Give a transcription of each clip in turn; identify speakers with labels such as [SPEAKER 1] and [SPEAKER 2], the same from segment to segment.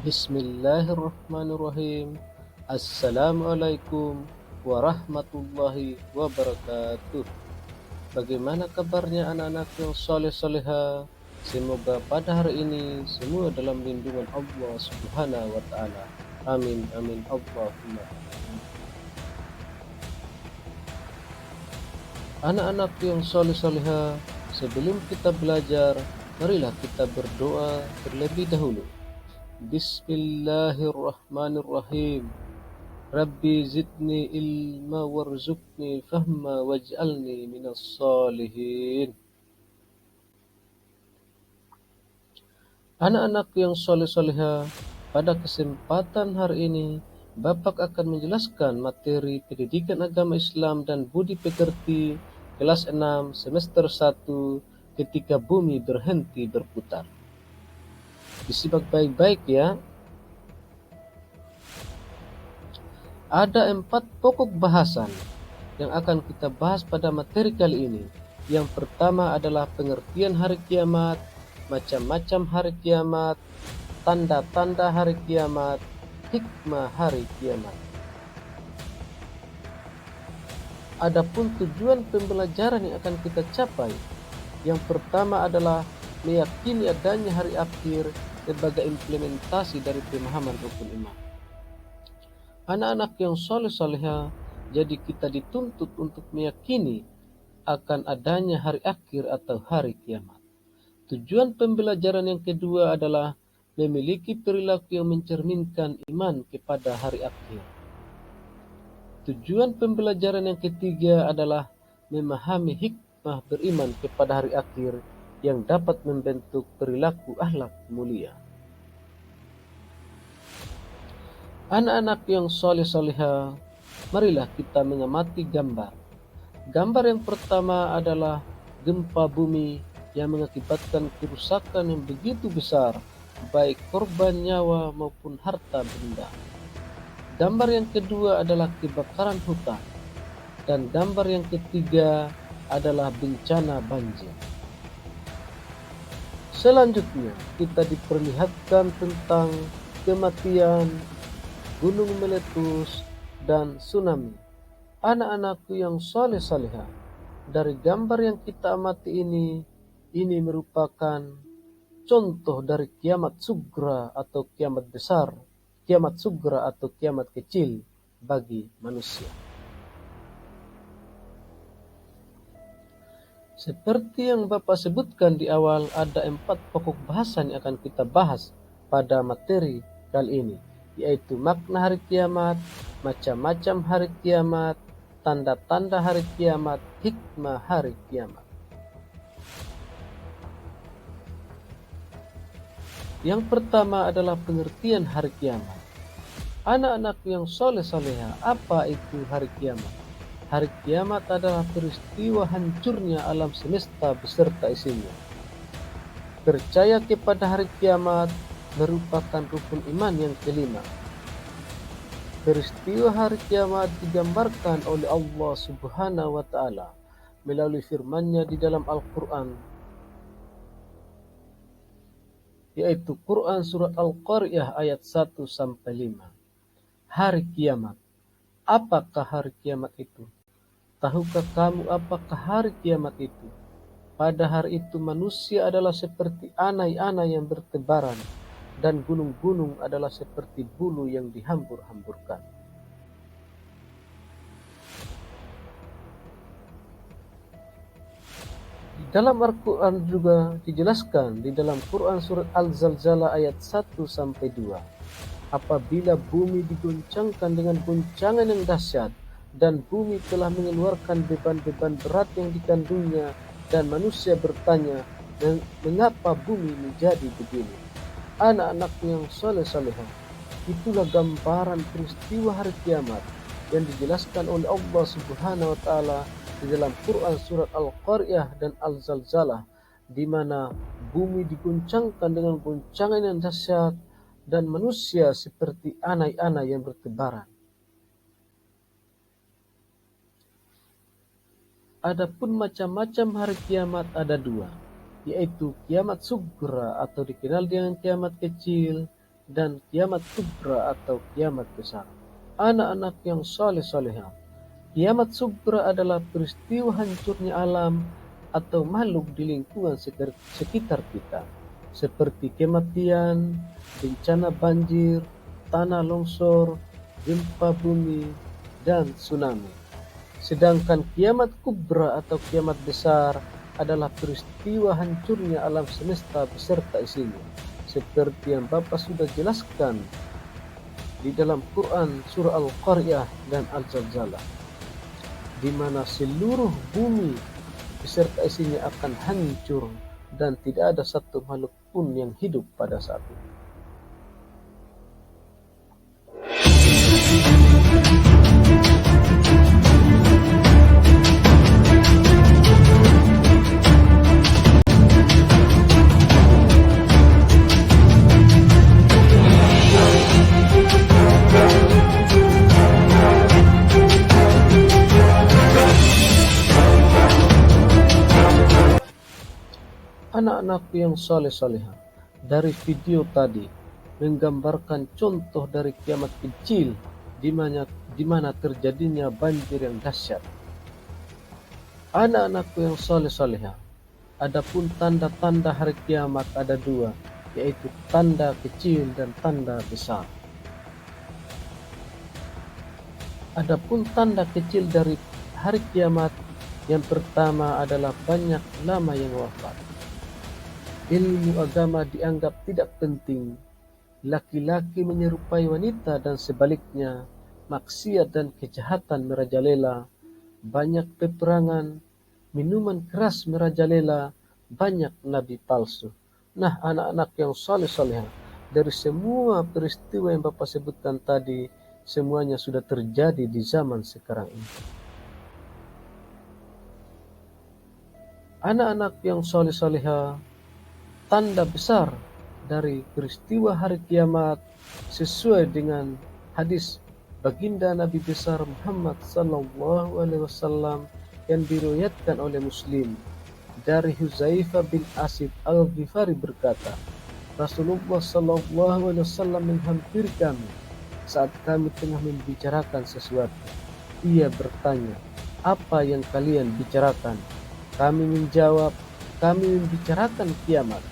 [SPEAKER 1] Bismillahirrahmanirrahim. Assalamualaikum warahmatullahi wabarakatuh. Bagaimana kabarnya anak-anak yang soleh-soleha? Semoga pada hari ini semua dalam lindungan Allah Subhanahu wa Ta'ala. Amin, amin, Allahumma amin. Anak-anak yang soleh-soleha, sebelum kita belajar, marilah kita berdoa terlebih dahulu. Bismillahirrahmanirrahim. Rabbi zidni ilma warzuqni fahma waj'alni minas salihin. Anak-anak yang soleh-soleha, pada kesempatan hari ini Bapak akan menjelaskan materi pendidikan agama Islam dan budi pekerti kelas 6 semester 1 ketika bumi berhenti berputar. Disimak baik-baik ya. Ada 4 pokok bahasan yang akan kita bahas pada materi kali ini. Yang pertama adalah pengertian hari kiamat, macam-macam hari kiamat, tanda-tanda hari kiamat, hikmah hari kiamat. Adapun tujuan pembelajaran yang akan kita capai, yang pertama adalah meyakini adanya hari akhir sebagai implementasi dari pemahaman rukun iman. Anak-anak yang soleh-soleha, jadi kita dituntut untuk meyakini akan adanya hari akhir atau hari kiamat. Tujuan pembelajaran yang kedua adalah memiliki perilaku yang mencerminkan iman kepada hari akhir. Tujuan pembelajaran yang ketiga adalah memahami hikmah beriman kepada hari akhir yang dapat membentuk perilaku akhlak mulia. Anak-anak yang soleh-soleha, marilah kita mengamati gambar. Gambar yang pertama adalah gempa bumi yang mengakibatkan kerusakan yang begitu besar, baik korban nyawa maupun harta benda. Gambar yang kedua adalah kebakaran hutan. Dan gambar yang ketiga adalah bencana banjir. Selanjutnya, kita diperlihatkan tentang kematian, gunung meletus, dan tsunami. Anak-anakku yang soleh-soleha, dari gambar yang kita amati ini merupakan contoh dari kiamat sugra atau kiamat besar, kiamat sugra atau kiamat kecil bagi manusia. Seperti yang Bapak sebutkan di awal, ada 4 pokok bahasan yang akan kita bahas pada materi kali ini, yaitu makna hari kiamat, macam-macam hari kiamat, tanda-tanda hari kiamat, hikmah hari kiamat. Yang pertama adalah pengertian hari kiamat. Anak-anak yang soleh-soleha, apa itu hari kiamat? Hari kiamat adalah peristiwa hancurnya alam semesta beserta isinya. Percaya kepada hari kiamat merupakan rukun iman yang kelima. Peristiwa hari kiamat digambarkan oleh Allah Subhanahu wa Ta'ala melalui firman-Nya di dalam Al-Quran, yaitu Quran surat Al-Qaryah ayat 1-5. Hari kiamat. Apakah hari kiamat itu? Tahukah kamu apakah hari kiamat itu? Pada hari itu manusia adalah seperti anai-anai yang bertebaran, dan gunung-gunung adalah seperti bulu yang dihambur-hamburkan. Di dalam Al-Quran juga dijelaskan di dalam Quran surat Al-Zalzalah ayat 1-2. Apabila bumi diguncangkan dengan guncangan yang dahsyat, dan bumi telah mengeluarkan beban-beban berat yang dikandungnya, dan manusia bertanya, mengapa bumi menjadi begini? Anak-anak yang soleh-soleha, itulah gambaran peristiwa hari kiamat yang dijelaskan oleh Allah Subhanahu wa Ta'ala di dalam Quran surat Al-Qaryah dan Al-Zalzalah, di mana bumi diguncangkan dengan guncangan yang dahsyat dan manusia seperti anai-anai yang bertebaran. Adapun macam-macam hari kiamat ada 2, yaitu kiamat sugra atau dikenal dengan kiamat kecil, dan kiamat kubra atau kiamat besar. Anak-anak yang saleh-salehah, kiamat subra adalah peristiwa hancurnya alam atau makhluk di lingkungan sekitar kita, seperti kematian, bencana banjir, tanah longsor, gempa bumi, dan tsunami. Sedangkan kiamat kubra atau kiamat besar adalah peristiwa hancurnya alam semesta beserta isinya, seperti yang Bapak sudah jelaskan di dalam Quran surah Al-Qaryah dan Al-Zalzalah, di mana seluruh bumi beserta isinya akan hancur dan tidak ada satu makhluk pun yang hidup pada saat itu. Anak-anakku yang saleh-salehah, dari video tadi menggambarkan contoh dari kiamat kecil di mana terjadinya banjir yang dahsyat. Anak-anakku yang saleh-salehah, adapun tanda-tanda hari kiamat ada dua, yaitu tanda kecil dan tanda besar. Adapun tanda kecil dari hari kiamat, yang pertama adalah banyak ulama yang wafat. Ilmu agama dianggap tidak penting. Laki-laki menyerupai wanita dan sebaliknya. Maksiat dan kejahatan merajalela. Banyak peperangan. Minuman keras merajalela. Banyak nabi palsu. Nah, anak-anak yang saleh-saleh, dari semua peristiwa yang Bapak sebutkan tadi, semuanya sudah terjadi di zaman sekarang ini. Anak-anak yang saleh-salehah, tanda besar dari peristiwa hari kiamat sesuai dengan hadis baginda Nabi besar Muhammad sallallahu alaihi wasallam yang diriwayatkan oleh Muslim dari Huzaifah bin Asid Al-Ghifari berkata, Rasulullah sallallahu alaihi wasallam menghampiri kami saat kami tengah membicarakan sesuatu. Ia bertanya, "Apa yang kalian bicarakan?" Kami menjawab, "Kami membicarakan kiamat."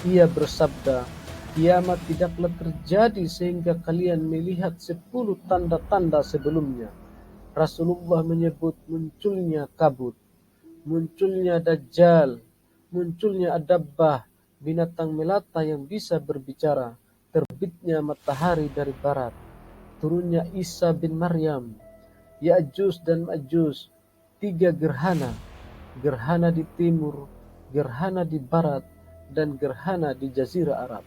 [SPEAKER 1] Ia bersabda, kiamat tidaklah terjadi sehingga kalian melihat 10 tanda-tanda sebelumnya. Rasulullah menyebut munculnya kabut, munculnya dajjal, munculnya adabbah, binatang melata yang bisa berbicara, terbitnya matahari dari barat, turunnya Isa bin Maryam, Ya'juj dan Ma'juj, 3 gerhana, gerhana di timur, gerhana di barat, dan gerhana di Jazirah Arab.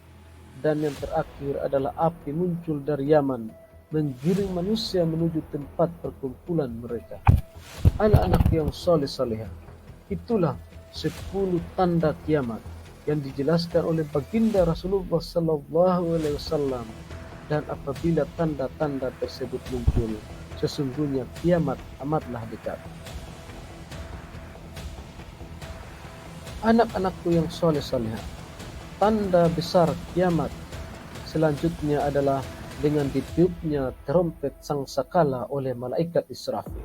[SPEAKER 1] Dan yang terakhir adalah api muncul dari Yaman, menggiring manusia menuju tempat perkumpulan mereka. Anak-anak yang saleh-salehah, itulah 10 tanda kiamat yang dijelaskan oleh baginda Rasulullah sallallahu alaihi wasallam. Dan apabila tanda-tanda tersebut muncul, sesungguhnya kiamat amatlah dekat. Anak-anakku yang saleh-salehah, tanda besar kiamat selanjutnya adalah dengan ditiupnya trompet sangkakala oleh malaikat Israfil.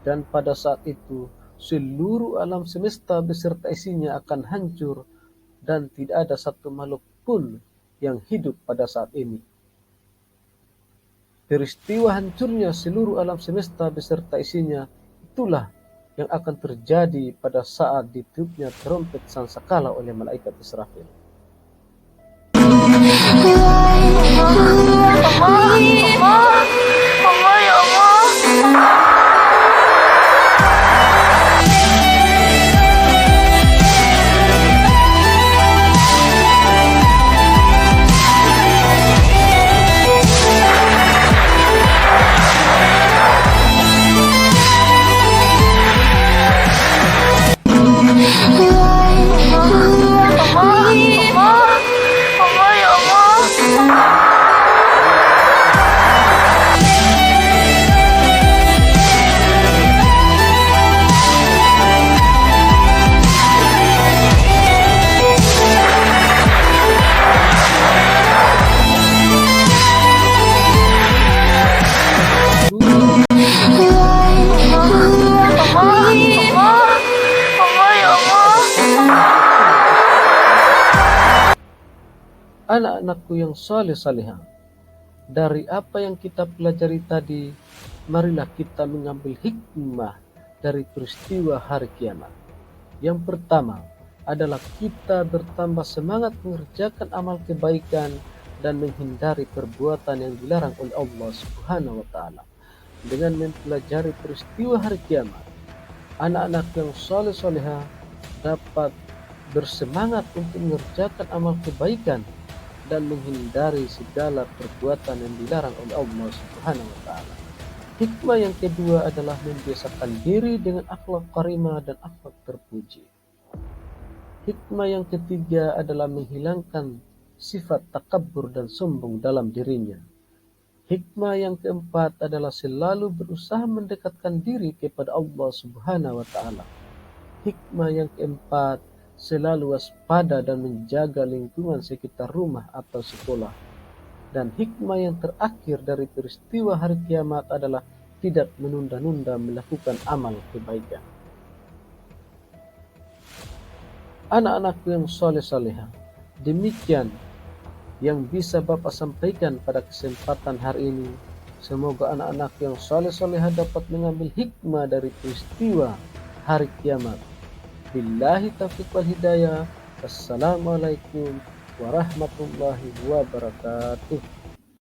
[SPEAKER 1] Dan pada saat itu seluruh alam semesta beserta isinya akan hancur dan tidak ada satu makhluk pun yang hidup pada saat ini. Peristiwa hancurnya seluruh alam semesta beserta isinya itulah yang akan terjadi pada saat ditiupnya trompet sangkakala oleh malaikat Israfil. Anak-anakku yang saleh-salehah, dari apa yang kita pelajari tadi, marilah kita mengambil hikmah dari peristiwa hari kiamat. Yang pertama adalah kita bertambah semangat mengerjakan amal kebaikan dan menghindari perbuatan yang dilarang oleh Allah Subhanahu wa taala. Dengan mempelajari peristiwa hari kiamat, anak-anak yang saleh-salehah dapat bersemangat untuk mengerjakan amal kebaikan dan menghindari segala perbuatan yang dilarang oleh Allah Subhanahu wa taala. Hikmah yang kedua adalah membiasakan diri dengan akhlak karimah dan akhlak terpuji. Hikmah yang ketiga adalah menghilangkan sifat takabur dan sombong dalam dirinya. Hikmah yang keempat adalah selalu berusaha mendekatkan diri kepada Allah Subhanahu wa taala. Hikmah yang keempat, selalu waspada dan menjaga lingkungan sekitar rumah atau sekolah. Dan hikmah yang terakhir dari peristiwa hari kiamat adalah tidak menunda-nunda melakukan amal kebaikan. Anak-anakku yang saleh-salehah, demikian yang bisa Bapak sampaikan pada kesempatan hari ini. Semoga anak-anak yang saleh-salehah dapat mengambil hikmah dari peristiwa hari kiamat. Billahi taufiq wal hidayah. Wassalamualaikum warahmatullahi wabarakatuh.